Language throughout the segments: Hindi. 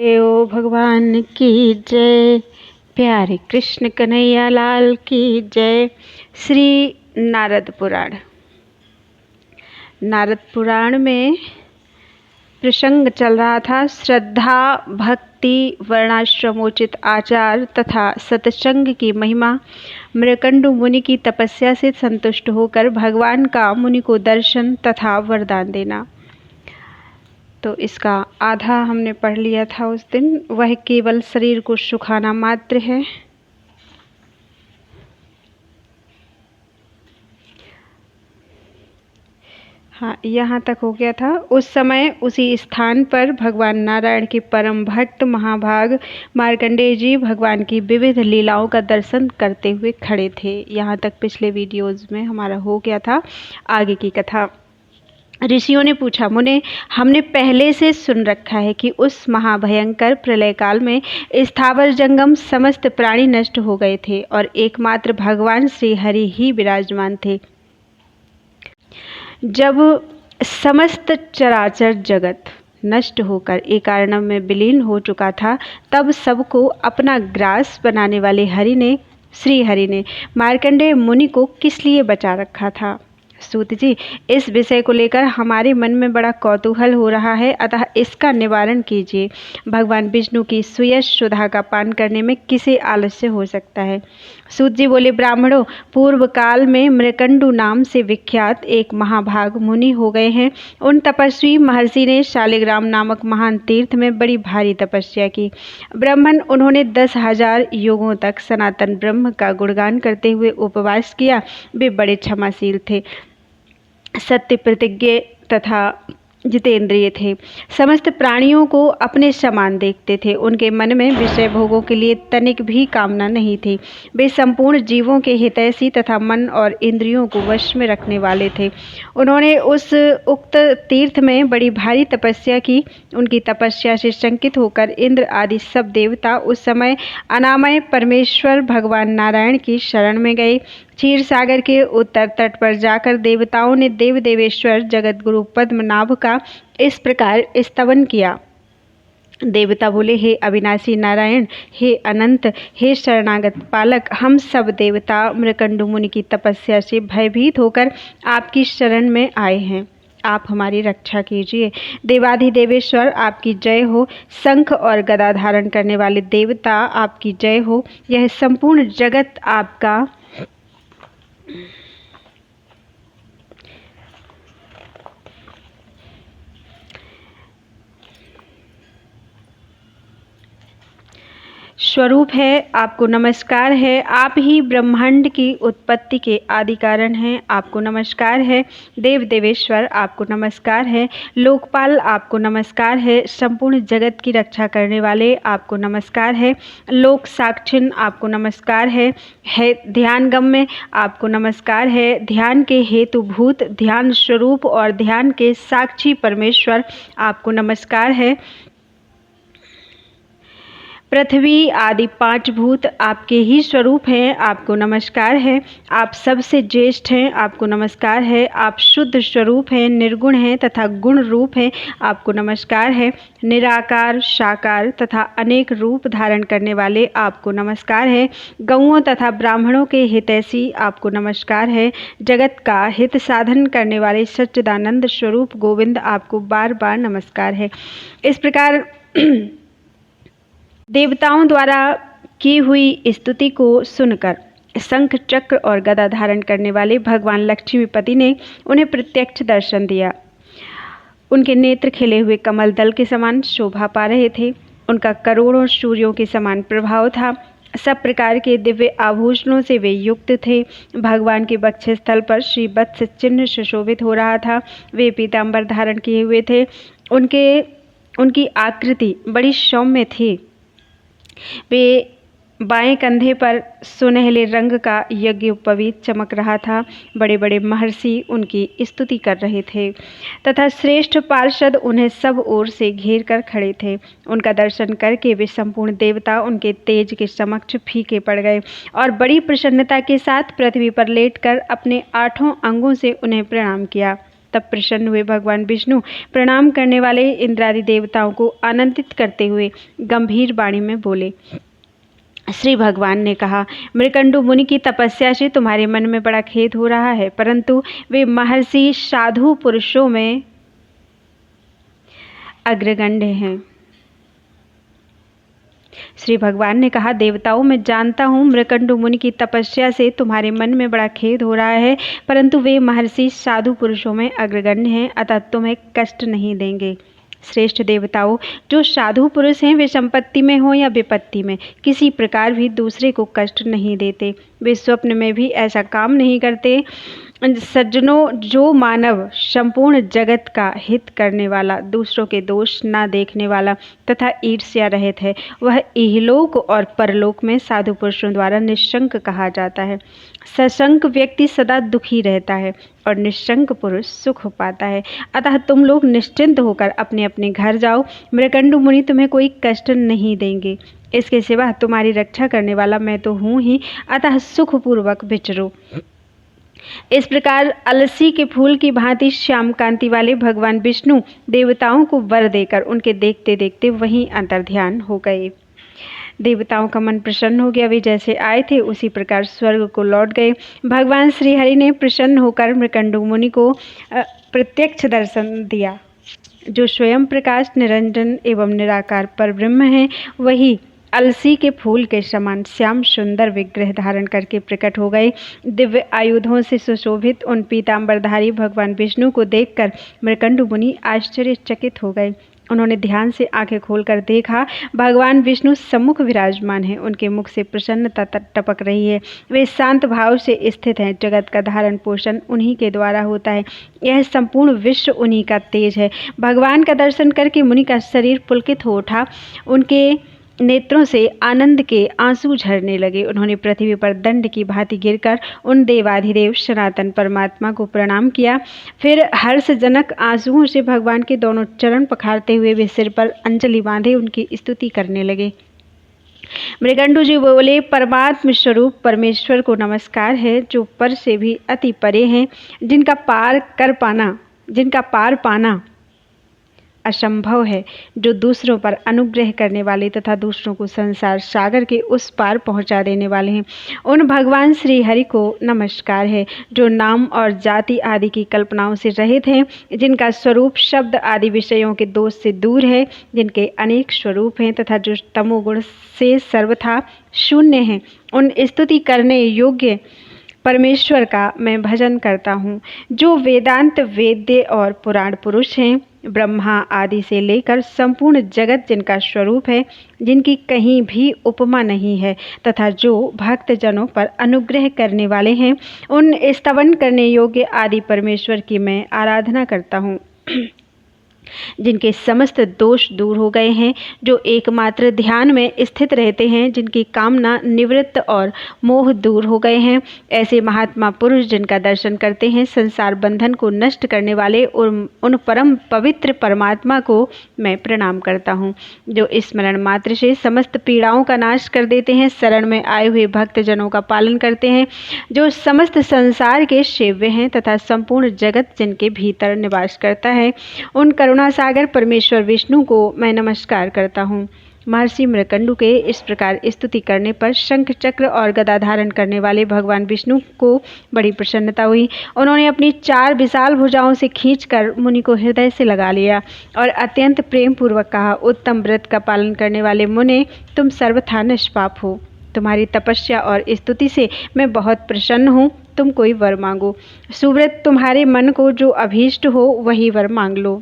देव भगवान की जय। प्यारे कृष्ण कन्हैया लाल की जय। श्री नारद पुराण। नारद पुराण में प्रसंग चल रहा था श्रद्धा, भक्ति, वर्णाश्रमोचित आचार तथा सत्संग की महिमा। मृकंडु मुनि की तपस्या से संतुष्ट होकर भगवान का मुनि को दर्शन तथा वरदान देना। तो इसका आधा हमने पढ़ लिया था उस दिन। वह केवल शरीर को सुखाना मात्र है। हाँ, यहाँ तक हो गया था। उस समय उसी स्थान पर भगवान नारायण के परम भक्त महाभाग मार्कंडेय जी भगवान की विविध लीलाओं का दर्शन करते हुए खड़े थे। यहाँ तक पिछले वीडियोज़ में हमारा हो गया था। आगे की कथा। ऋषियों ने पूछा, मुने, हमने पहले से सुन रखा है कि उस महाभयंकर प्रलय काल में स्थावर जंगम समस्त प्राणी नष्ट हो गए थे और एकमात्र भगवान श्री हरि ही विराजमान थे। जब समस्त चराचर जगत नष्ट होकर एकारणम में विलीन हो चुका था, तब सबको अपना ग्रास बनाने वाले श्री हरि ने मार्कंडेय मुनि को किस लिए बचा रखा था? सूत जी, इस विषय को लेकर हमारे मन में बड़ा कौतूहल हो रहा है, अतः इसका निवारण कीजिए। भगवान विष्णु की सुयश सुधा का पान करने में किसे आलस्य हो सकता है? सूत जी बोले, ब्राह्मणों, पूर्व काल में मृकंडु नाम से विख्यात एक महाभाग मुनि हो गए हैं। उन तपस्वी महर्षि ने शालिग्राम नामक महान तीर्थ में बड़ी भारी तपस्या की। ब्राह्मण उन्होंने 10,000 युगों तक सनातन ब्रह्म का गुणगान करते हुए उपवास किया। वे बड़े क्षमाशील थे, सत्य प्रतिज्ञ तथा जितेंद्रिय थे। समस्त प्राणियों को अपने समान देखते थे। उनके मन में विषय भोगों के लिए तनिक भी कामना नहीं थी। वे संपूर्ण जीवों के हितैषी तथा मन और इंद्रियों को वश में रखने वाले थे। उन्होंने उस उक्त तीर्थ में बड़ी भारी तपस्या की। उनकी तपस्या से शंकित होकर इंद्र आदि सब देवता उस समय अनामय परमेश्वर भगवान नारायण की शरण में गए। क्षीर सागर के उत्तर तट पर जाकर देवताओं ने देव देवेश्वर जगत गुरु पद्मनाभ का इस प्रकार स्तवन किया। देवता बोले, हे अविनाशी नारायण, हे अनंत, हे शरणागत पालक, हम सब देवता मृकंडु मुनि की तपस्या से भयभीत होकर आपकी शरण में आए हैं। आप हमारी रक्षा कीजिए। देवाधिदेवेश्वर आपकी जय हो। शंख और गदा धारण करने वाले देवता आपकी जय हो। यह संपूर्ण जगत आपका स्वरूप है। आपको नमस्कार है। आप ही ब्रह्मांड की उत्पत्ति के आदि कारण हैं। आपको नमस्कार है। देव देवेश्वर आपको नमस्कार है। लोकपाल आपको नमस्कार है। संपूर्ण जगत की रक्षा करने वाले आपको नमस्कार है। लोक साक्षिण आपको नमस्कार है। ध्यान गम्य आपको नमस्कार है। ध्यान के हेतुभूत, ध्यान स्वरूप और ध्यान के साक्षी परमेश्वर आपको नमस्कार है। पृथ्वी आदि 5 भूत आपके ही स्वरूप हैं। आपको नमस्कार है। आप सबसे ज्येष्ठ हैं। आपको नमस्कार है। आप शुद्ध स्वरूप हैं, निर्गुण हैं तथा गुण रूप हैं। आपको नमस्कार है। निराकार, साकार तथा अनेक रूप धारण करने वाले आपको नमस्कार है। गौओं तथा ब्राह्मणों के हितैषी आपको नमस्कार है। जगत का हित साधन करने वाले सच्चिदानंद स्वरूप गोविंद आपको बार बार नमस्कार है। इस प्रकार देवताओं द्वारा की हुई स्तुति को सुनकर शंख, चक्र और गदा धारण करने वाले भगवान लक्ष्मीपति ने उन्हें प्रत्यक्ष दर्शन दिया। उनके नेत्र खिले हुए कमल दल के समान शोभा पा रहे थे। उनका करोड़ों सूर्यों के समान प्रभाव था। सब प्रकार के दिव्य आभूषणों से वे युक्त थे। भगवान के वक्षस्थल पर श्री वत्स चिन्ह सुशोभित हो रहा था। वे पीतांबर धारण किए हुए थे। उनकी आकृति बड़ी सौम्य थी। वे बाएं कंधे पर सुनहले रंग का यज्ञोपवीत चमक रहा था। बड़े बड़े महर्षि उनकी स्तुति कर रहे थे तथा श्रेष्ठ पार्षद उन्हें सब ओर से घेर कर खड़े थे। उनका दर्शन करके वे संपूर्ण देवता उनके तेज के समक्ष फीके पड़ गए और बड़ी प्रसन्नता के साथ पृथ्वी पर लेटकर अपने 8 अंगों से उन्हें प्रणाम किया। तब प्रसन्न हुए भगवान विष्णु प्रणाम करने वाले इंद्रादि देवताओं को आनंदित करते हुए गंभीर वाणी में बोले। श्री भगवान ने कहा, मृकंडु मुनि की तपस्या से तुम्हारे मन में बड़ा खेद हो रहा है, परंतु वे महर्षि साधु पुरुषों में अग्रगण्य हैं। श्री भगवान ने कहा, देवताओं मैं जानता हूँ मृकंडु मुनि की तपस्या से तुम्हारे मन में बड़ा खेद हो रहा है, परंतु वे महर्षि साधु पुरुषों में अग्रगण्य हैं, अतः तुम्हें कष्ट नहीं देंगे। श्रेष्ठ देवताओं, जो साधु पुरुष हैं वे संपत्ति में हो या विपत्ति में किसी प्रकार भी दूसरे को कष्ट नहीं देते। वे स्वप्न में भी ऐसा काम नहीं करते। सज्जनों, जो मानव संपूर्ण जगत का हित करने वाला, दूसरों के दोष ना देखने वाला तथा ईर्ष्या रहित है, वह इहलोक और परलोक में साधु पुरुषों द्वारा निशंक कहा जाता है। सशंक व्यक्ति सदा दुखी रहता है और निशंक पुरुष सुख पाता है। अतः तुम लोग निश्चिंत होकर अपने अपने घर जाओ। मृकंडु मुनि तुम्हें कोई कष्ट नहीं देंगे। इसके सिवा तुम्हारी रक्षा करने वाला मैं तो हूँ ही, अतः सुखपूर्वक विचरो। इस प्रकार अलसी के फूल की भांति श्याम कांति वाले भगवान विष्णु देवताओं को वर देकर उनके देखते देखते वहीं अंतर्ध्यान हो गए। देवताओं का मन प्रसन्न हो गया। वे जैसे आए थे उसी प्रकार स्वर्ग को लौट गए। भगवान श्री हरि ने प्रसन्न होकर मृकंडु मुनि को प्रत्यक्ष दर्शन दिया। जो स्वयं प्रकाश निरंजन एवं निराकार परब्रह्म है, वही अलसी के फूल के समान श्याम सुंदर विग्रह धारण करके प्रकट हो गए। दिव्य आयुधों से सुशोभित उन पीतांबरधारी भगवान विष्णु को देखकर मृकंडु मुनि आश्चर्यचकित हो गए। उन्होंने ध्यान से आंखें खोलकर देखा, भगवान विष्णु सम्मुख विराजमान हैं। उनके मुख से प्रसन्नता टपक रही है। वे शांत भाव से स्थित हैं। जगत का धारण पोषण उन्हीं के द्वारा होता है। यह संपूर्ण विश्व उन्हीं का तेज है। भगवान का दर्शन करके मुनि का शरीर पुलकित हो उठा। उनके नेत्रों से आनंद के आंसू झरने लगे। उन्होंने पृथ्वी पर दंड की भांति गिरकर उन देवाधिदेव सनातन परमात्मा को प्रणाम किया। फिर हर्षजनक आंसुओं से भगवान के दोनों चरण पखारते हुए वे सिर पर अंजलि बांधे उनकी स्तुति करने लगे। मृकंडु जी बोले, परमात्म स्वरूप परमेश्वर को नमस्कार है, जो पर से भी अति परे हैं, जिनका पार पाना असंभव है, जो दूसरों पर अनुग्रह करने वाले तथा दूसरों को संसार सागर के उस पार पहुंचा देने वाले हैं। उन भगवान श्री हरि को नमस्कार है, जो नाम और जाति आदि की कल्पनाओं से रहित हैं, जिनका स्वरूप शब्द आदि विषयों के दोष से दूर है, जिनके अनेक स्वरूप हैं तथा जो तमोगुण से सर्वथा शून्य हैं। उन स्तुति करने योग्य परमेश्वर का मैं भजन करता हूँ, जो वेदांत वेद्य और पुराण पुरुष हैं, ब्रह्मा आदि से लेकर संपूर्ण जगत जिनका स्वरूप है, जिनकी कहीं भी उपमा नहीं है तथा जो भक्त जनों पर अनुग्रह करने वाले हैं, उन स्तवन करने योग्य आदि परमेश्वर की मैं आराधना करता हूँ। जिनके समस्त दोष दूर हो गए हैं, जो एकमात्र ध्यान में स्थित रहते हैं, जिनकी कामना निवृत्त और मोह दूर हो गए हैं, ऐसे महात्मा पुरुष जिनका दर्शन करते हैं, संसार बंधन को नष्ट करने वाले और उन परम पवित्र परमात्मा को मैं प्रणाम करता हूँ, जो स्मरण मात्र से समस्त पीड़ाओं का नाश कर देते हैं, शरण में आए हुए भक्त जनों का पालन करते हैं, जो समस्त संसार के सेव्य हैं तथा संपूर्ण जगत जिनके भीतर निवास करता है, उन करुणा सागर परमेश्वर विष्णु को मैं नमस्कार करता हूँ। महर्षि मृकंडु के इस प्रकार स्तुति करने पर शंख चक्र और गदा धारण करने वाले भगवान विष्णु को बड़ी प्रसन्नता हुई। उन्होंने अपनी 4 विशाल भुजाओं से खींचकर मुनि को हृदय से लगा लिया और अत्यंत प्रेम पूर्वक कहा, उत्तम व्रत का पालन करने वाले मुने, तुम सर्वथा निष्पाप हो। तुम्हारी तपस्या और स्तुति से मैं बहुत प्रसन्न हूँ। तुम कोई वर मांगो। सुव्रत तुम्हारे मन को जो अभीष्ट हो वही वर मांग लो।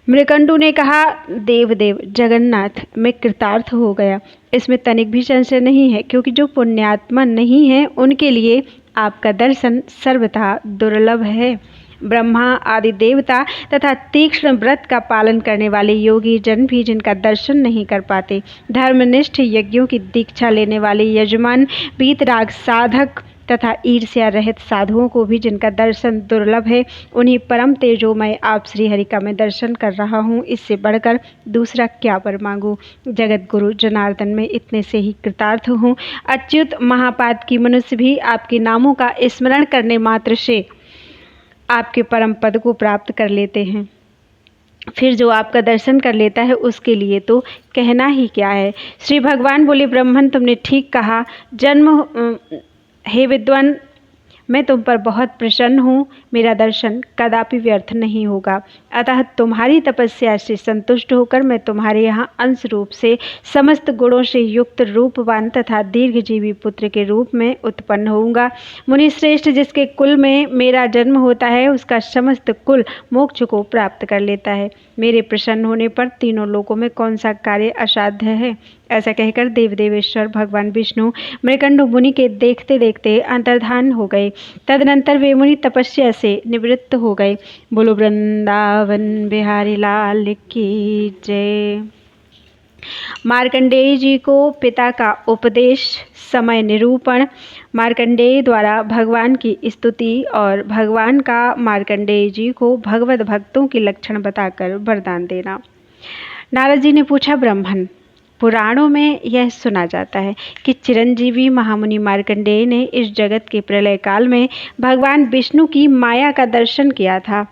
मृकंडु ने कहा, देवदेव जगन्नाथ, मैं कृतार्थ हो गया। इसमें तनिक भी संशय नहीं है, क्योंकि जो पुण्यात्मा नहीं है उनके लिए आपका दर्शन सर्वथा दुर्लभ है। ब्रह्मा आदि देवता तथा तीक्ष्ण व्रत का पालन करने वाले योगी जन भी जिनका दर्शन नहीं कर पाते, धर्मनिष्ठ यज्ञों की दीक्षा लेने वाले यजमान, वीतराग साधक तथा ईर्ष्या रहित साधुओं को भी जिनका दर्शन दुर्लभ है, उन्हीं परम तेजोमय आप श्री हरि का मैं दर्शन कर रहा हूँ। इससे बढ़कर दूसरा क्या वर मांगू। जगत गुरु जनार्दन में इतने से ही कृतार्थ हूँ। अच्युत महापाद की मनुष्य भी आपके नामों का स्मरण करने मात्र से आपके परम पद को प्राप्त कर लेते हैं, फिर जो आपका दर्शन कर लेता है उसके लिए तो कहना ही क्या है। श्री भगवान बोले, ब्रह्मन तुमने ठीक कहा। जन्म हे विद्वान, मैं तुम पर बहुत प्रसन्न हूँ। मेरा दर्शन कदापि व्यर्थ नहीं होगा, अतः तुम्हारी तपस्या से संतुष्ट होकर मैं तुम्हारे यहाँ अंश रूप से समस्त गुणों से युक्त रूपवान तथा दीर्घजीवी पुत्र के रूप में उत्पन्न होऊंगा। मुनिश्रेष्ठ, जिसके कुल में मेरा जन्म होता है उसका समस्त कुल मोक्ष को प्राप्त कर लेता है। मेरे प्रसन्न होने पर तीनों लोकों में कौन सा कार्य असाध्य है। ऐसा कहकर देवदेवेश्वर भगवान विष्णु मृकंडु मुनि के देखते देखते अंतर्धान हो गए। तदनंतर वे मुनि तपस्या से निवृत्त हो गए। बोलो वृंदावन बिहारी लाल की जय। मार्कंडेय जी को पिता का उपदेश, समय निरूपण। मार्कंडेय द्वारा भगवान की स्तुति और भगवान का मार्कंडेय जी को भगवत भक्तों के लक्षण बताकर वरदान देना। नारद जी ने पूछा, ब्रह्मन, पुराणों में यह सुना जाता है कि चिरंजीवी महामुनि मार्कंडेय ने इस जगत के प्रलय काल में भगवान विष्णु की माया का दर्शन किया था,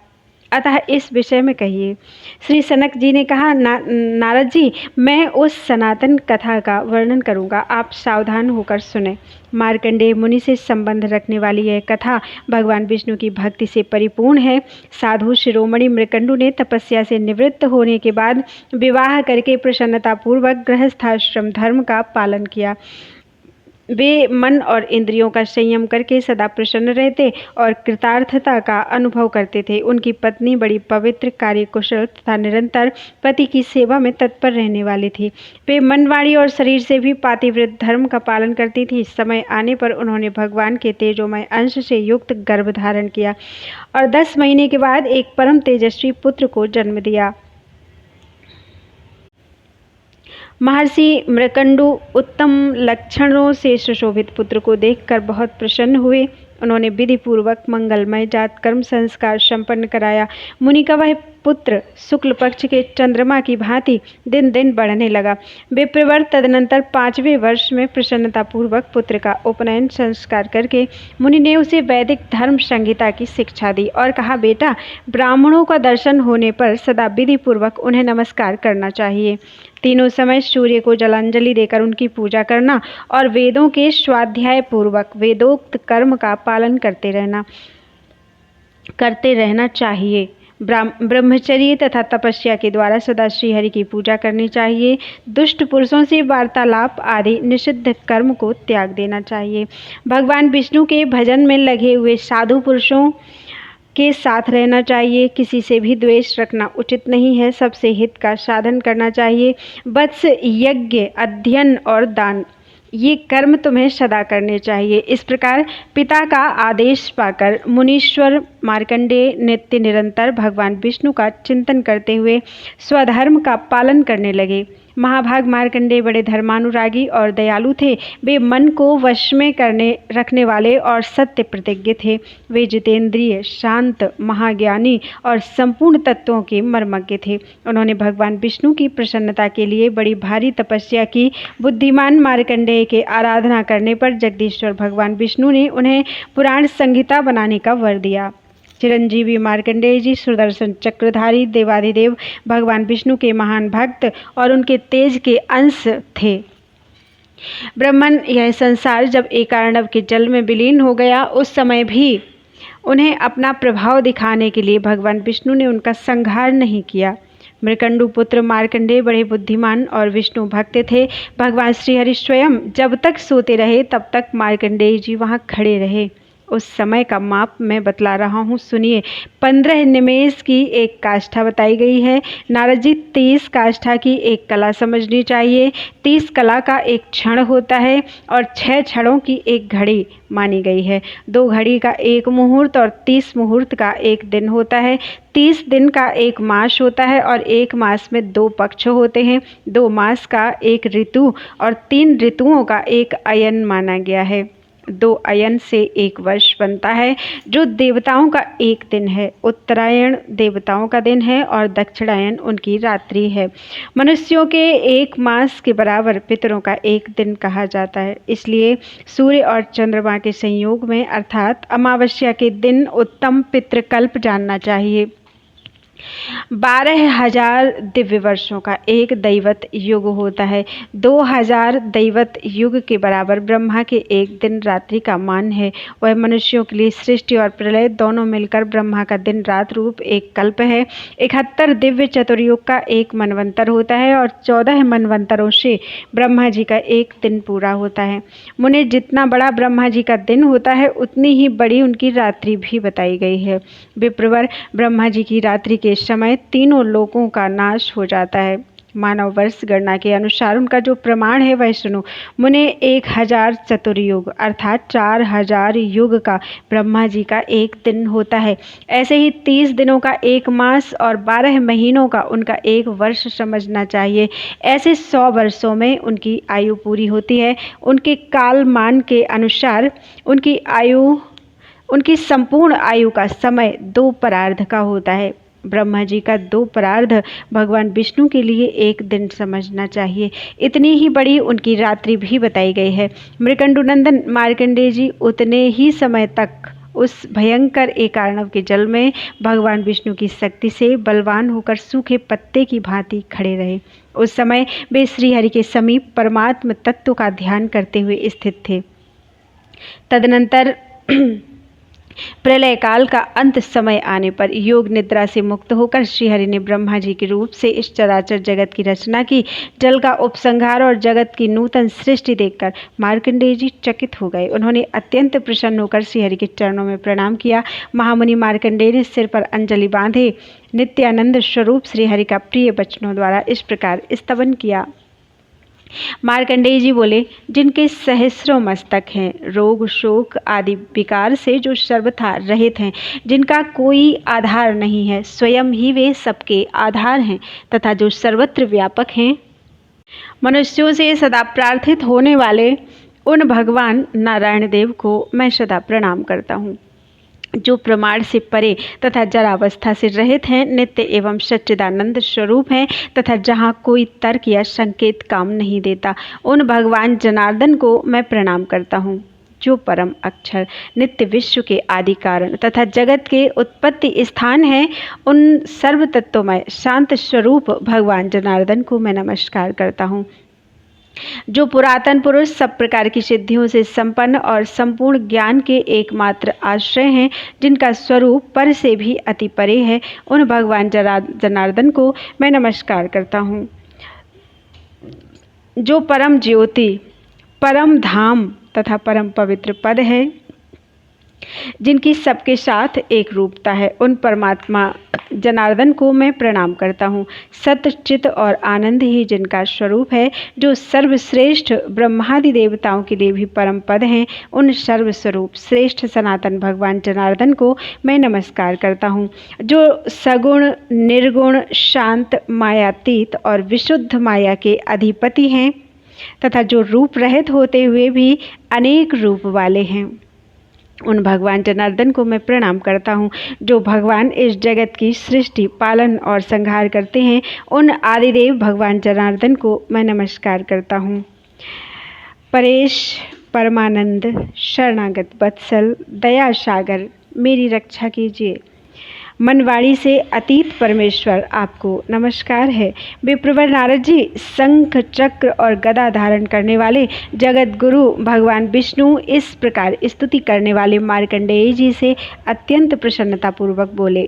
अतः इस विषय में कहिए। श्री सनक जी ने कहा, नारद जी, मैं उस सनातन कथा का वर्णन करूंगा, आप सावधान होकर सुने। मार्कंडेय मुनि से संबंध रखने वाली यह कथा भगवान विष्णु की भक्ति से परिपूर्ण है। साधु शिरोमणि मृकंडु ने तपस्या से निवृत्त होने के बाद विवाह करके प्रसन्नतापूर्वक गृहस्थाश्रम धर्म का पालन किया। वे मन और इंद्रियों का संयम करके सदा प्रसन्न रहते और कृतार्थता का अनुभव करते थे। उनकी पत्नी बड़ी पवित्र, कार्यकुशल तथा निरंतर पति की सेवा में तत्पर रहने वाली थी। वे मन, वाणी और शरीर से भी पातिव्रत धर्म का पालन करती थी। समय आने पर उन्होंने भगवान के तेजोमय अंश से युक्त गर्भ धारण किया और 10 महीने के बाद एक परम तेजस्वी पुत्र को जन्म दिया। महर्षि मृकंडु उत्तम लक्षणों से सुशोभित पुत्र को देखकर बहुत प्रसन्न हुए। उन्होंने विधि पूर्वक मंगलमय जात कर्म संस्कार संपन्न कराया। मुनि का वह पुत्र शुक्ल पक्ष के चंद्रमा की भांति दिन दिन बढ़ने लगा। विप्रवर तदनंतर 5वें वर्ष में प्रसन्नतापूर्वक पुत्र का उपनयन संस्कार करके मुनि ने उसे वैदिक धर्म संहिता की शिक्षा दी और कहा, बेटा, ब्राह्मणों का दर्शन होने पर सदा विधि पूर्वक उन्हें नमस्कार करना चाहिए। तीनों समय सूर्य को जलांजलि देकर उनकी पूजा करना और वेदों के स्वाध्याय पूर्वक वेदोक्त कर्म का पालन करते रहना चाहिए। ब्रह्मचर्य तथा तपस्या के द्वारा सदा श्रीहरि की पूजा करनी चाहिए। दुष्ट पुरुषों से वार्तालाप आदि निषिद्ध कर्म को त्याग देना चाहिए। भगवान विष्णु के भजन में लगे हुए साधु पुरुषों के साथ रहना चाहिए। किसी से भी द्वेष रखना उचित नहीं है। सबसे हित का साधन करना चाहिए। वत्स, यज्ञ, अध्ययन और दान, ये कर्म तुम्हें सदा करने चाहिए। इस प्रकार पिता का आदेश पाकर मुनीश्वर मार्कंडेय नित्य निरंतर भगवान विष्णु का चिंतन करते हुए स्वधर्म का पालन करने लगे। महाभाग मार्कंडेय बड़े धर्मानुरागी और दयालु थे। वे मन को वश में रखने वाले और सत्य प्रतिज्ञ थे। वे जितेंद्रिय, शांत, महाज्ञानी और संपूर्ण तत्वों के मर्मज्ञ थे। उन्होंने भगवान विष्णु की प्रसन्नता के लिए बड़ी भारी तपस्या की। बुद्धिमान मार्कंडेय के आराधना करने पर जगदीश्वर भगवान विष्णु ने उन्हें पुराण संहिता बनाने का वर दिया। चिरंजीवी मार्कंडेय जी सुदर्शन चक्रधारी देवाधिदेव भगवान विष्णु के महान भक्त और उनके तेज के अंश थे। ब्रह्मन, यह संसार जब एकार्णव के जल में विलीन हो गया, उस समय भी उन्हें अपना प्रभाव दिखाने के लिए भगवान विष्णु ने उनका संहार नहीं किया। मृकंडु पुत्र मार्कंडेय बड़े बुद्धिमान और विष्णु भक्त थे। भगवान श्रीहरि स्वयं जब तक सोते रहे तब तक मार्कंडेय जी वहाँ खड़े रहे। उस समय का माप मैं बतला रहा हूँ, सुनिए। 15 निमेष की एक काष्ठा बताई गई है। नारद जी, 30 काष्ठा की एक कला समझनी चाहिए। 30 कला का एक क्षण होता है और 6 क्षणों की एक घड़ी मानी गई है। 2 घड़ी का एक मुहूर्त और 30 मुहूर्त का एक दिन होता है। 30 दिन का एक मास होता है और एक मास में 2 पक्ष होते हैं। 2 मास का एक ऋतु और 3 ऋतुओं का एक अयन माना गया है। 2 अयन से एक वर्ष बनता है, जो देवताओं का एक दिन है। उत्तरायण देवताओं का दिन है और दक्षिणायन उनकी रात्रि है। मनुष्यों के एक मास के बराबर पितरों का एक दिन कहा जाता है। इसलिए सूर्य और चंद्रमा के संयोग में अर्थात अमावस्या के दिन उत्तम पितृकल्प जानना चाहिए। 12,000 दिव्य वर्षों का एक दैवत युग होता है। 2,000 दैवत युग के बराबर ब्रह्मा के एक दिन रात्रि का मान है। वह मनुष्यों के लिए सृष्टि और प्रलय दोनों मिलकर ब्रह्मा का दिन रात रूप एक कल्प है। 71 दिव्य चतुर्युग का एक मनवंतर होता है और 14 मनवंतरों से ब्रह्मा जी का एक दिन पूरा होता है। मुने, जितना बड़ा ब्रह्मा जी का दिन होता है उतनी ही बड़ी उनकी रात्रि भी बताई गई है। विप्रवर, ब्रह्मा जी की रात्रि के समय तीनों लोकों का नाश हो जाता है। मानव वर्ष गणना के अनुसार उनका जो प्रमाण है वह सुनो। मुने, 1000 चतुर्युग अर्थात 4000 युग का ब्रह्मा जी का एक दिन होता है। ऐसे ही 30 दिनों का एक मास और 12 महीनों का उनका एक वर्ष समझना चाहिए। ऐसे 100 वर्षों में उनकी आयु पूरी होती है। उनके कालमान के अनुसार उनकी संपूर्ण आयु का समय 2 परार्ध का होता है। ब्रह्मा जी का 2 परार्ध भगवान विष्णु के लिए एक दिन समझना चाहिए। इतनी ही बड़ी उनकी रात्रि भी बताई गई है। मृकंडुनंदन मार्कंडेय जी उतने ही समय तक उस भयंकर एकार्णव के जल में भगवान विष्णु की शक्ति से बलवान होकर सूखे पत्ते की भांति खड़े रहे। उस समय वे श्रीहरि के समीप परमात्म तत्व का ध्यान करते हुए स्थित थे। तदनंतर प्रलय काल का अंत समय आने पर योग निद्रा से मुक्त होकर श्रीहरि ने ब्रह्मा जी के रूप से इस चराचर जगत की रचना की। जल का उपसंहार और जगत की नूतन सृष्टि देखकर मार्कंडेय जी चकित हो गए। उन्होंने अत्यंत प्रसन्न होकर श्रीहरि के चरणों में प्रणाम किया। महामुनि मार्कंडेय ने सिर पर अंजलि बांधे नित्यानंद स्वरूप श्रीहरि का प्रिय वचनों द्वारा इस प्रकार स्तवन किया। मार्कंडेय जी बोले, जिनके सहस्रों मस्तक हैं, रोग शोक आदि विकार से जो सर्वथा रहित हैं, जिनका कोई आधार नहीं है, स्वयं ही वे सबके आधार हैं तथा जो सर्वत्र व्यापक हैं, मनुष्यों से सदा प्रार्थित होने वाले उन भगवान नारायण देव को मैं सदा प्रणाम करता हूँ। जो प्रमाण से परे तथा जरावस्था से रहित हैं, नित्य एवं सच्चिदानंद स्वरूप हैं तथा जहाँ कोई तर्क या संकेत काम नहीं देता, उन भगवान जनार्दन को मैं प्रणाम करता हूँ। जो परम अक्षर नित्य विश्व के आदि कारण तथा जगत के उत्पत्ति स्थान है, उन सर्व तत्वमय शांत स्वरूप भगवान जनार्दन को मैं नमस्कार करता हूँ। जो पुरातन पुरुष सब प्रकार की सिद्धियों से संपन्न और संपूर्ण ज्ञान के एकमात्र आश्रय हैं, जिनका स्वरूप पर से भी अति परे है, उन भगवान जनार्दन को मैं नमस्कार करता हूँ। जो परम ज्योति, परम धाम तथा परम पवित्र पद है, जिनकी सबके साथ एक रूपता है, उन परमात्मा जनार्दन को मैं प्रणाम करता हूँ। सत्य चित और आनंद ही जिनका स्वरूप है, जो सर्वश्रेष्ठ ब्रह्मादि देवताओं के लिए भी परम पद हैं, उन सर्वस्वरूप श्रेष्ठ सनातन भगवान जनार्दन को मैं नमस्कार करता हूँ। जो सगुण निर्गुण शांत मायातीत और विशुद्ध माया के अधिपति हैं तथा जो रूप रहित होते हुए भी अनेक रूप वाले हैं, उन भगवान जनार्दन को मैं प्रणाम करता हूँ। जो भगवान इस जगत की सृष्टि पालन और संहार करते हैं, उन आदिदेव भगवान जनार्दन को मैं नमस्कार करता हूँ। परेश परमानंद शरणागत वत्सल दया सागर मेरी रक्षा कीजिए। मनवाड़ी से अतीत परमेश्वर आपको नमस्कार है। विप्रवर नारद जी, शंख चक्र और गदा धारण करने वाले जगत गुरु भगवान विष्णु इस प्रकार स्तुति करने वाले मार्कंडेय जी से अत्यंत प्रसन्नतापूर्वक बोले।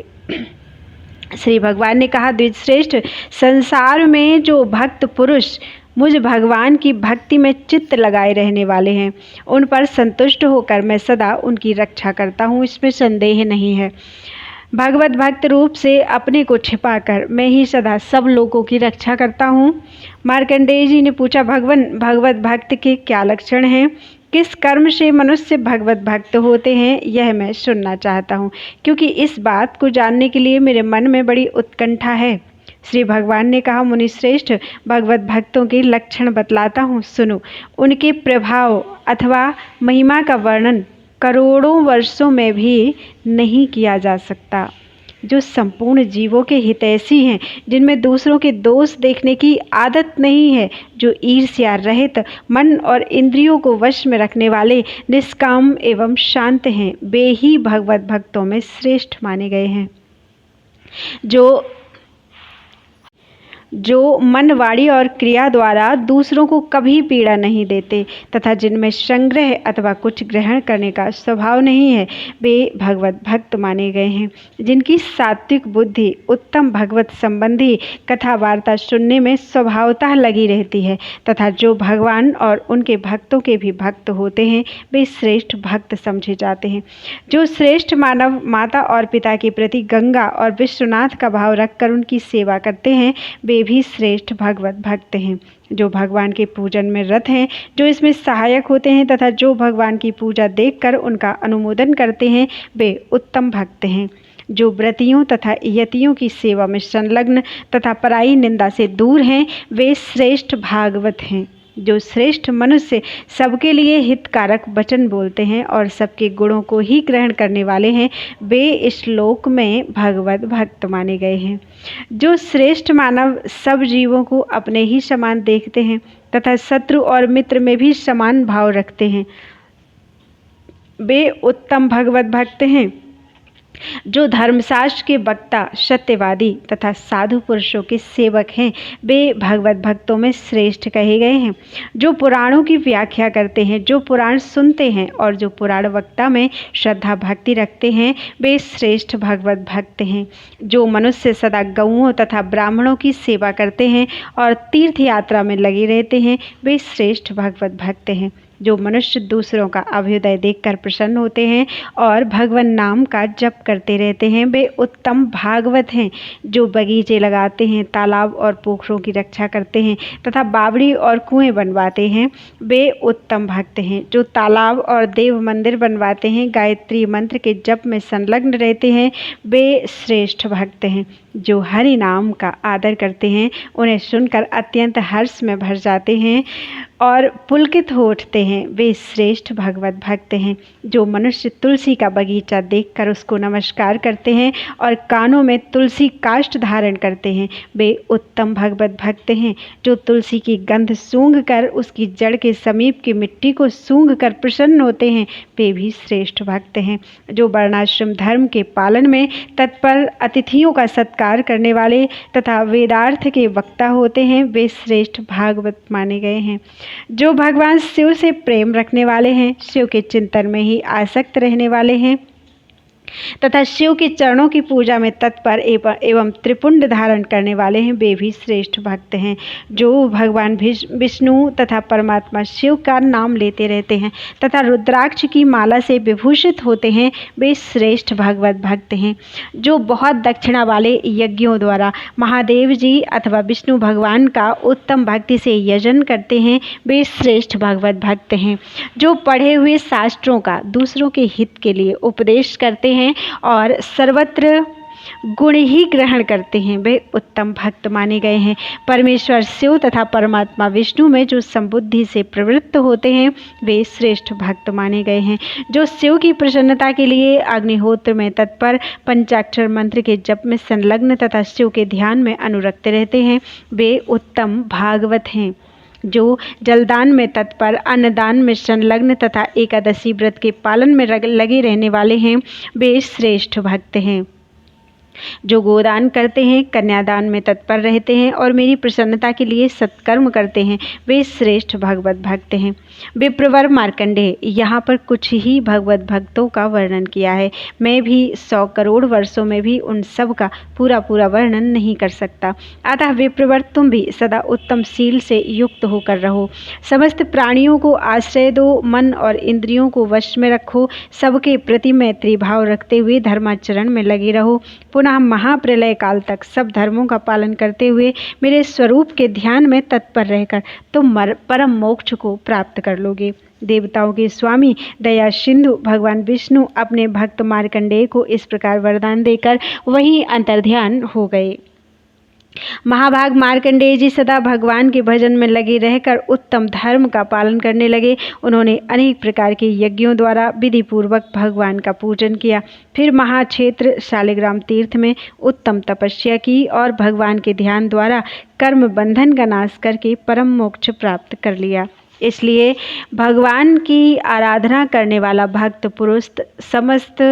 श्री भगवान ने कहा, द्विजश्रेष्ठ, संसार में जो भक्त पुरुष मुझ भगवान की भक्ति में चित्त लगाए रहने वाले हैं। उन पर संतुष्ट होकर मैं सदा उनकी रक्षा करता हूँ, इसमें संदेह नहीं है। भगवत भक्त रूप से अपने को छिपाकर मैं ही सदा सब लोगों की रक्षा करता हूँ। मार्कंडेय जी ने पूछा, भगवान, भगवत भक्त के क्या लक्षण हैं? किस कर्म से मनुष्य भगवत भक्त होते हैं, यह मैं सुनना चाहता हूँ, क्योंकि इस बात को जानने के लिए मेरे मन में बड़ी उत्कंठा है। श्री भगवान ने कहा, मुनिश्रेष्ठ, भगवत भक्तों के लक्षण बतलाता हूँ, सुनो। उनके प्रभाव अथवा महिमा का वर्णन करोड़ों वर्षों में भी नहीं किया जा सकता। जो संपूर्ण जीवों के हितैषी हैं, जिनमें दूसरों के दोष देखने की आदत नहीं है, जो ईर्ष्या रहित मन और इंद्रियों को वश में रखने वाले निष्काम एवं शांत हैं, वे ही भगवत भक्तों में श्रेष्ठ माने गए हैं। जो मन, वाणी और क्रिया द्वारा दूसरों को कभी पीड़ा नहीं देते तथा जिनमें संग्रह अथवा कुछ ग्रहण करने का स्वभाव नहीं है, वे भगवत भक्त माने गए हैं। जिनकी सात्विक बुद्धि उत्तम भगवत संबंधी कथा वार्ता सुनने में स्वभावतः लगी रहती है तथा जो भगवान और उनके भक्तों के भी भक्त होते हैं, वे श्रेष्ठ भक्त समझे जाते हैं। जो श्रेष्ठ मानव माता और पिता के प्रति गंगा और विश्वनाथ का भाव रखकर उनकी सेवा करते हैं, वे भी श्रेष्ठ भगवत भक्त हैं। जो भगवान के पूजन में रत हैं, जो इसमें सहायक होते हैं तथा जो भगवान की पूजा देखकर उनका अनुमोदन करते हैं, वे उत्तम भक्त हैं। जो व्रतियों तथा यतियों की सेवा में संलग्न तथा पराई निंदा से दूर हैं, वे श्रेष्ठ भागवत हैं। जो श्रेष्ठ मनुष्य सबके लिए हितकारक वचन बोलते हैं और सबके गुणों को ही ग्रहण करने वाले हैं, वे इस लोक में भगवत भक्त माने गए हैं। जो श्रेष्ठ मानव सब जीवों को अपने ही समान देखते हैं तथा शत्रु और मित्र में भी समान भाव रखते हैं, वे उत्तम भगवत भक्त हैं। जो धर्मशास्त्र के वक्ता, सत्यवादी तथा साधु पुरुषों के सेवक हैं, वे भगवत भक्तों में श्रेष्ठ कहे गए हैं। जो पुराणों की व्याख्या करते हैं, जो पुराण सुनते हैं और जो पुराण वक्ता में श्रद्धा भक्ति रखते हैं, वे श्रेष्ठ भगवत भक्त हैं। जो मनुष्य सदा गौओं तथा ब्राह्मणों की सेवा करते हैं और तीर्थ यात्रा में लगे रहते हैं, वे श्रेष्ठ भगवत भक्त हैं। जो मनुष्य दूसरों का अभ्युदय देखकर प्रसन्न होते हैं और भगवान नाम का जप करते रहते हैं, वे उत्तम भागवत हैं। जो बगीचे लगाते हैं, तालाब और पोखरों की रक्षा करते हैं तथा बावड़ी और कुएं बनवाते हैं, वे उत्तम भक्त हैं। जो तालाब और देव मंदिर बनवाते हैं, गायत्री मंत्र के जप में संलग्न रहते हैं, वे श्रेष्ठ भक्त हैं। जो हरि नाम का आदर करते हैं, उन्हें सुनकर अत्यंत हर्ष में भर जाते हैं और पुलकित हो उठते हैं, वे श्रेष्ठ भगवत भक्त हैं। जो मनुष्य तुलसी का बगीचा देखकर उसको नमस्कार करते हैं और कानों में तुलसी काष्ठ धारण करते हैं, वे उत्तम भगवत भक्त हैं। जो तुलसी की गंध सूंघ कर उसकी जड़ के समीप की मिट्टी को सूंघ कर प्रसन्न होते हैं, वे भी श्रेष्ठ भक्त हैं। जो वर्णाश्रम धर्म के पालन में तत्पर, अतिथियों का सत्कार करने वाले तथा वेदार्थ के वक्ता होते हैं, वे श्रेष्ठ भागवत माने गए हैं। जो भगवान शिव से प्रेम रखने वाले हैं, शिव के चिंतन में ही आसक्त रहने वाले हैं तथा शिव के चरणों की पूजा में तत्पर एवं त्रिपुंड धारण करने वाले हैं, वे भी श्रेष्ठ भक्त हैं। जो भगवान विष्णु तथा परमात्मा शिव का नाम लेते रहते हैं तथा रुद्राक्ष की माला से विभूषित होते हैं, वे श्रेष्ठ भगवत भक्त हैं। जो बहुत दक्षिणा वाले यज्ञों द्वारा महादेव जी अथवा विष्णु भगवान का उत्तम भक्ति से यजन करते हैं, वे श्रेष्ठ भगवत भक्त हैं। जो पढ़े हुए शास्त्रों का दूसरों के हित के लिए उपदेश करते हैं और सर्वत्र गुण ही ग्रहण करते हैं, वे उत्तम भक्त माने गए हैं। परमेश्वर शिव तथा परमात्मा विष्णु में जो संबुद्धि से प्रवृत्त होते हैं, वे श्रेष्ठ भक्त माने गए हैं। जो शिव की प्रसन्नता के लिए अग्निहोत्र में तत्पर, पंचाक्षर मंत्र के जप में संलग्न तथा शिव के ध्यान में अनुरक्त रहते हैं, वे उत्तम भागवत हैं। जो जलदान में तत्पर, अन्नदान में संलग्न तथा एकादशी व्रत के पालन में लगे रहने वाले हैं, वे श्रेष्ठ भक्त हैं। जो गोदान करते हैं, कन्यादान में तत्पर रहते हैं और मेरी प्रसन्नता के लिए सत्कर्म करते हैं, वे श्रेष्ठ भगवत भक्त हैं। विप्रवर मार्कंडेय, यहाँ पर कुछ ही भगवत भक्तों का वर्णन किया है। मैं भी 100 करोड़ वर्षों में भी उन सब का पूरा वर्णन नहीं कर सकता। अतः विप्रवर, तुम भी सदा उत्तम शील से युक्त होकर रहो। समस्त प्राणियों को आश्रय दो, मन और इंद्रियों को वश में रखो, सबके प्रति मैत्री भाव रखते हुए धर्माचरण में लगे रहो। पुनः महाप्रलय काल तक सब धर्मों का पालन करते हुए मेरे स्वरूप के ध्यान में तत्पर रहकर तुम परम मोक्ष को प्राप्त कर लोगे। देवताओं के स्वामी दया सिंधु भगवान विष्णु अपने भक्त मार्कंडेय को इस प्रकार वरदान देकर वहीं अंतर्ध्यान हो गए। महाभाग मार्कंडेय जी सदा भगवान के भजन में लगे रहकर उत्तम धर्म का पालन करने लगे। उन्होंने अनेक प्रकार के यज्ञों द्वारा विधि पूर्वक भगवान का पूजन किया। फिर महाक्षेत्र शालिग्राम तीर्थ में उत्तम तपस्या की और भगवान के ध्यान द्वारा कर्म बंधन का नाश करके परम मोक्ष प्राप्त कर लिया। इसलिए भगवान की आराधना करने वाला भक्त पुरुष समस्त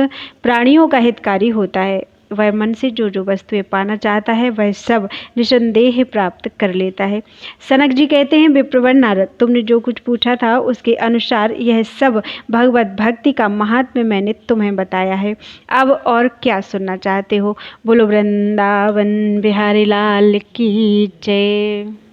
प्राणियों का हितकारी होता है। वह मन से जो वस्तुएं पाना चाहता है वह सब निसंदेह प्राप्त कर लेता है। सनक जी कहते हैं, विप्रवर नारद, तुमने जो कुछ पूछा था उसके अनुसार यह सब भगवत भक्ति का महात्म्य मैंने तुम्हें बताया है। अब और क्या सुनना चाहते हो? बोलो वृंदावन बिहारी लाल की जय।